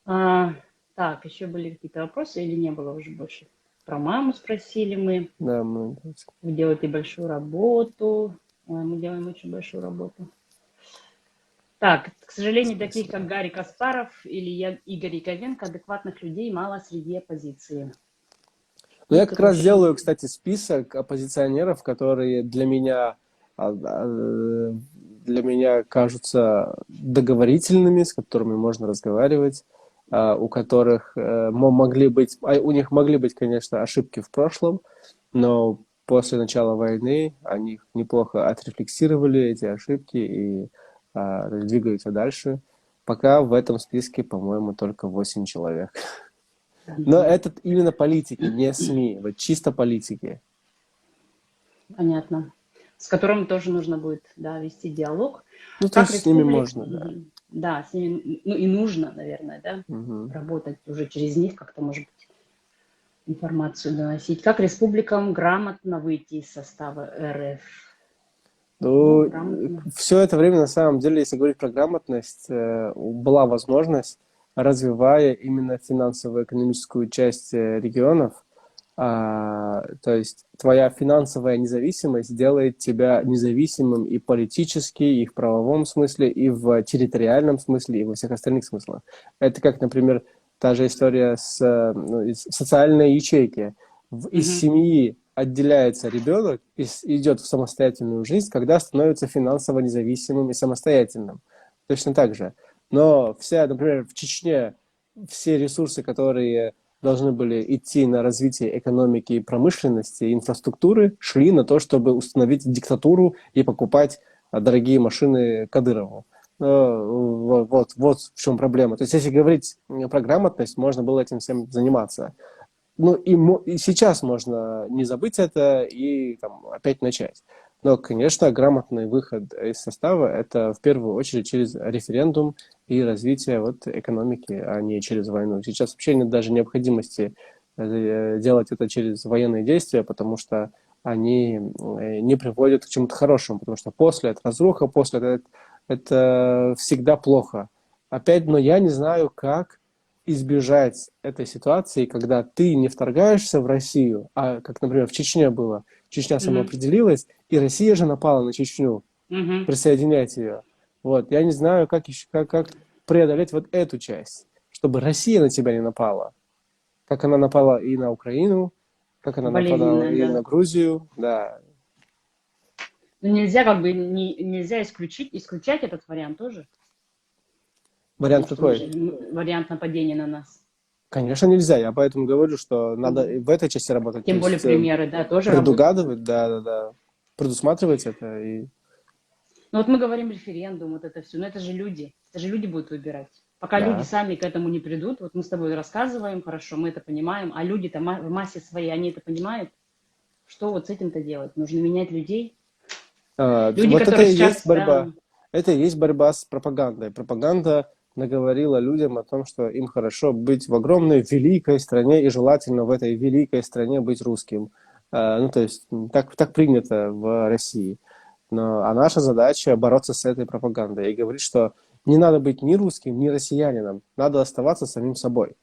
Так, еще были какие-то вопросы или не было уже больше? Про маму спросили мы. Да, Вы делаете большую работу. Ой, мы делаем очень большую работу. Так, к сожалению, таких как Гарри Каспаров или Игорь Яковенко, адекватных людей мало среди оппозиции. Ну, я как раз делаю, кстати, список оппозиционеров, которые для меня кажутся договорительными, с которыми можно разговаривать, у которых у них могли быть, конечно, ошибки в прошлом, но после начала войны они их неплохо отрефлексировали, эти ошибки, и двигаются дальше. Пока в этом списке, по-моему, только 8 человек. Но это именно политики, не СМИ, вот чисто политики. Понятно. С которыми тоже нужно будет, да, вести диалог. Ну, то есть с ними можно, да. Да, с ними, ну и нужно, наверное, да, работать уже через них, как-то, может быть, информацию доносить. Как республикам грамотно выйти из состава РФ? Ну, все это время, на самом деле, если говорить про грамотность, была возможность, развивая именно финансово-экономическую часть регионов, то есть твоя финансовая независимость делает тебя независимым и политически, и в правовом смысле, и в территориальном смысле, и во всех остальных смыслах. Это как, например, та же история с социальной ячейки. Из семьи отделяется ребенок и идет в самостоятельную жизнь, когда становится финансово независимым и самостоятельным. Точно так же. Но например, в Чечне все ресурсы, которые должны были идти на развитие экономики и промышленности, и инфраструктуры, шли на то, чтобы установить диктатуру и покупать дорогие машины Кадырову. Вот в чем проблема. То есть, если говорить про грамотность, можно было этим всем заниматься. Ну, и сейчас можно не забыть это и там, опять начать. Но, конечно, грамотный выход из состава – это в первую очередь через референдум и развитие экономики, а не через войну. Сейчас вообще нет даже необходимости делать это через военные действия, потому что они не приводят к чему-то хорошему, потому что после это разруха, после это всегда плохо. Опять, но я не знаю, как избежать этой ситуации, когда ты не вторгаешься в Россию, а как, например, в Чечне было. Чечня самоопределилась, и Россия же напала на Чечню, присоединять ее. Вот, я не знаю, как преодолеть вот эту часть, чтобы Россия на тебя не напала. Как она напала и на Украину, как она нападала Болезненная, и да. на Грузию, да. Но нельзя как бы нельзя исключать этот вариант тоже, потому Вариант что мы же какой? вариант нападения на нас. Конечно, нельзя. Я поэтому говорю, что надо Мгм. и в этой части работать. То Тем более есть примеры, да, тоже работают. предугадывать, да, предусматривать это. И Ну вот мы говорим референдум, вот это все, но это же люди будут выбирать. Пока люди да. сами к этому не придут, вот мы с тобой рассказываем, хорошо, мы это понимаем, а люди-то в массе своей, они это понимают, что вот с этим-то делать? Нужно менять людей. Люди, Вот это которые и есть сейчас, да, борьба. Это и есть борьба с пропагандой. Пропаганда наговорила людям о том, что им хорошо быть в огромной великой стране и желательно в этой великой стране быть русским. Ну, то есть так принято в России. А наша задача бороться с этой пропагандой и говорить, что не надо быть ни русским, ни россиянином. Надо оставаться самим собой.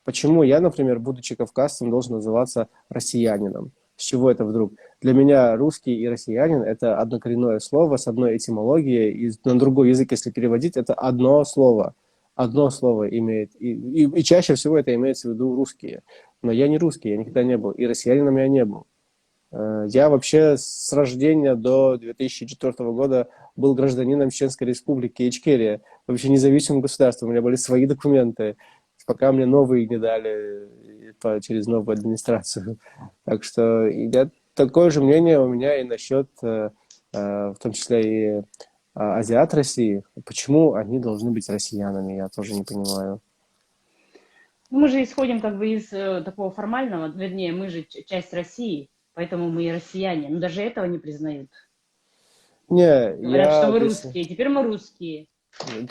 Почему я, например, будучи кавказцем, должен называться россиянином? С чего это вдруг? Для меня русский и россиянин – это однокоренное слово с одной этимологией, и на другой язык, если переводить, это одно слово. Одно слово имеет, и чаще всего это имеется в виду русские. Но я не русский, я никогда не был, и россиянином я не был. Я вообще с рождения до 2004 года был гражданином Чеченской республики Ичкерия, вообще независимым государством. У меня были свои документы, пока мне новые не дали через новую администрацию. Так что я, такое же мнение у меня и насчет, в том числе и азиат России. Почему они должны быть россиянами, я тоже не понимаю. ну, мы же исходим как бы из такого формального, вернее, мы же часть России, поэтому мы и россияне, но даже этого не признают. Не, Говорят, что я, вы если русские, теперь мы русские.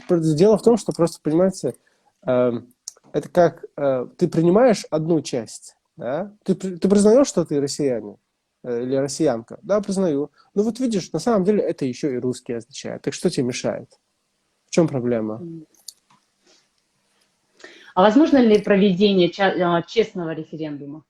Дело в том, что просто, понимаете, э, это как ты принимаешь одну часть, да? Ты признаешь, что ты россиянин или россиянка? Да, признаю. Ну вот видишь, на самом деле это еще и русский означает. Так что тебе мешает? В чем проблема? А возможно ли проведение честного референдума?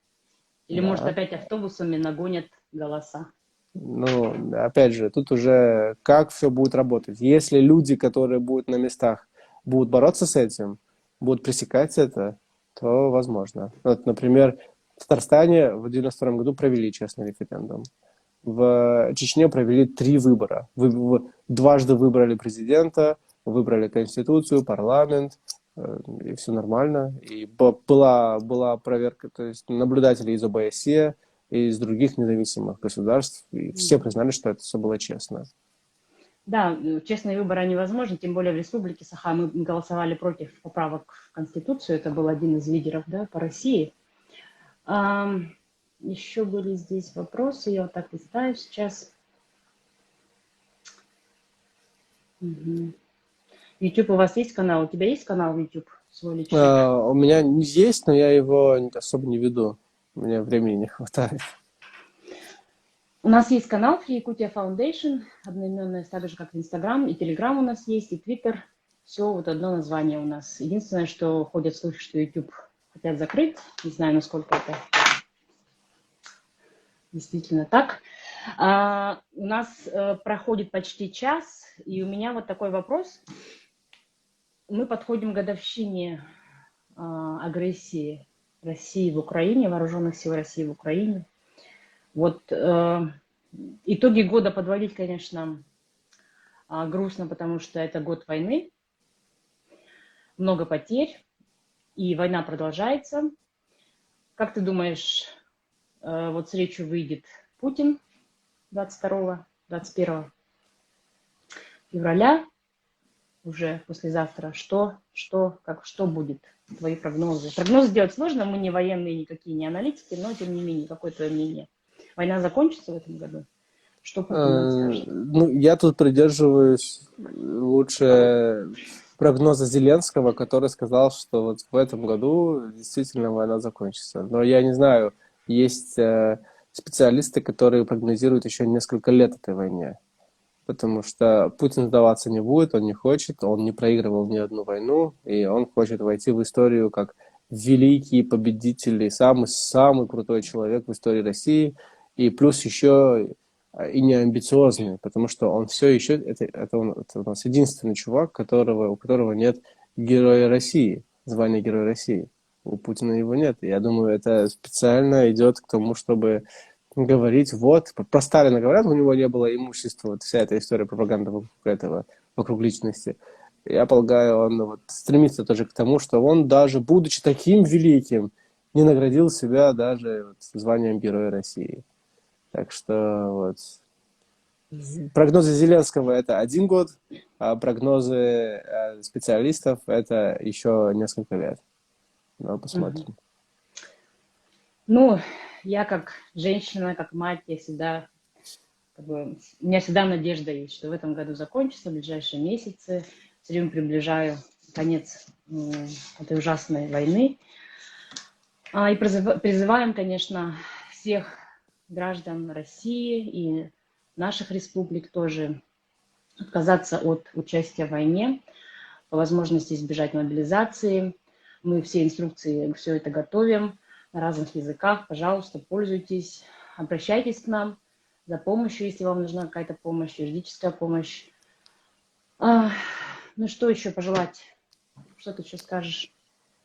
Или, может, Да. опять автобусами нагонят голоса? Ну, опять же, тут уже как все будет работать. Если люди, которые будут на местах, будут бороться с этим, будут пресекать это, то возможно. Вот, например, в Татарстане в 92 году провели честный референдум. В Чечне провели 3 выбора. Дважды выбрали президента, выбрали конституцию, парламент, и все нормально. И была проверка, то есть наблюдатели из ОБСЕ, и из других независимых государств, и все признали, что это все было честно. Да, честные выборы невозможны, тем более в Республике Саха мы голосовали против поправок в Конституцию, это был один из лидеров, да, по России. Еще были здесь вопросы, я вот так листаю сейчас. Угу. YouTube, у вас есть канал? У тебя есть канал YouTube свой личный? У меня есть, но я его особо не веду. У меня времени не хватает. У нас есть канал Free Якутия Foundation, одноименный, так же как Инстаграм, и Телеграм у нас есть, и Твиттер. Все вот одно название у нас. Единственное, что ходят слухи, что YouTube хотят закрыть. Не знаю, насколько это действительно так. У нас проходит почти час, и у меня вот такой вопрос. Мы подходим к годовщине агрессии России в Украине, вооруженных сил России в Украине. Вот итоги года подводить, конечно, грустно, потому что это год войны, много потерь, и война продолжается. Как ты думаешь, вот с речью выйдет Путин 22-21 февраля, уже послезавтра? Что будет? Твои прогнозы? Прогнозы делать сложно, мы не военные никакие, не аналитики, но тем не менее, какое твое мнение? Война закончится в этом году? Что Путин нам скажет? Ну, я тут придерживаюсь лучше прогноза Зеленского, который сказал, что вот в этом году действительно война закончится. Но я не знаю, есть специалисты, которые прогнозируют еще несколько лет этой войне. Потому что Путин сдаваться не будет, он не хочет, он не проигрывал ни одну войну, и он хочет войти в историю как великий победитель и самый крутой человек в истории России. И плюс еще и не амбициозный, потому что он все еще, это у нас единственный чувак, у которого нет Героя России, звания Героя России. У Путина его нет. Я думаю, это специально идет к тому, чтобы говорить, вот, про Сталина говорят, у него не было имущества, вот вся эта история пропаганды вокруг личности. Я полагаю, он вот стремится тоже к тому, что он даже, будучи таким великим, не наградил себя даже вот званием Героя России. Так что вот прогнозы Зеленского это 1 год, а прогнозы специалистов это еще несколько лет. Ну, посмотрим. Ну, я как женщина, как мать, я всегда, у меня всегда надежда есть, что в этом году закончится, в ближайшие месяцы. Все время приближаю конец этой ужасной войны. И призываем, конечно, всех граждан России и наших республик тоже отказаться от участия в войне, по возможности избежать мобилизации. Мы все инструкции, все это готовим на разных языках. Пожалуйста, пользуйтесь, обращайтесь к нам за помощью, если вам нужна какая-то помощь, юридическая помощь. Ну, что еще пожелать? Что ты еще скажешь,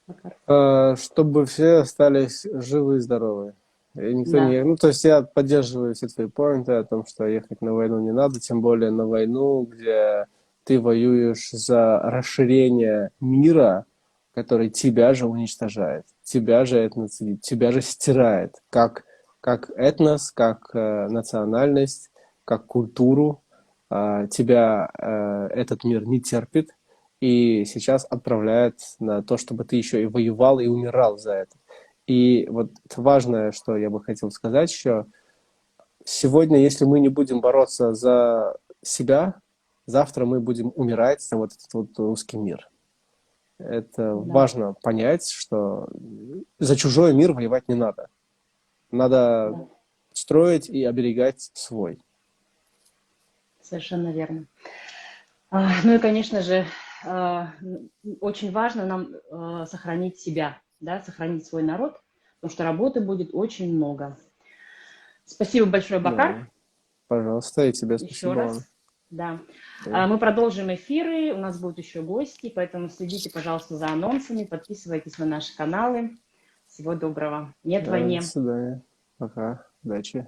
Макар? Чтобы все остались живы и здоровы. И никто Да. не... Ну, то есть я поддерживаю все твои поинты о том, что ехать на войну не надо, тем более на войну, где ты воюешь за расширение мира, который тебя же уничтожает, тебя же этноцидит, тебя же стирает, как этнос, как национальность, как культуру. Тебя этот мир не терпит, и сейчас отправляет на то, чтобы ты еще и воевал и умирал за это. И вот важное, что я бы хотел сказать еще, сегодня, если мы не будем бороться за себя, завтра мы будем умирать за вот этот вот русский мир. Это Да. важно понять, что за чужой мир воевать не надо. Надо строить и оберегать свой. Совершенно верно. Ну и, конечно же, очень важно нам сохранить себя, да, сохранить свой народ, потому что работы будет очень много. Спасибо большое, Бакар. Да. Пожалуйста, и тебе Еще спасибо вам. раз. Да. Да. Мы продолжим эфиры, у нас будут еще гости, поэтому следите, пожалуйста, за анонсами, подписывайтесь на наши каналы. Всего доброго. Нет До войне. свидания. Пока. Удачи.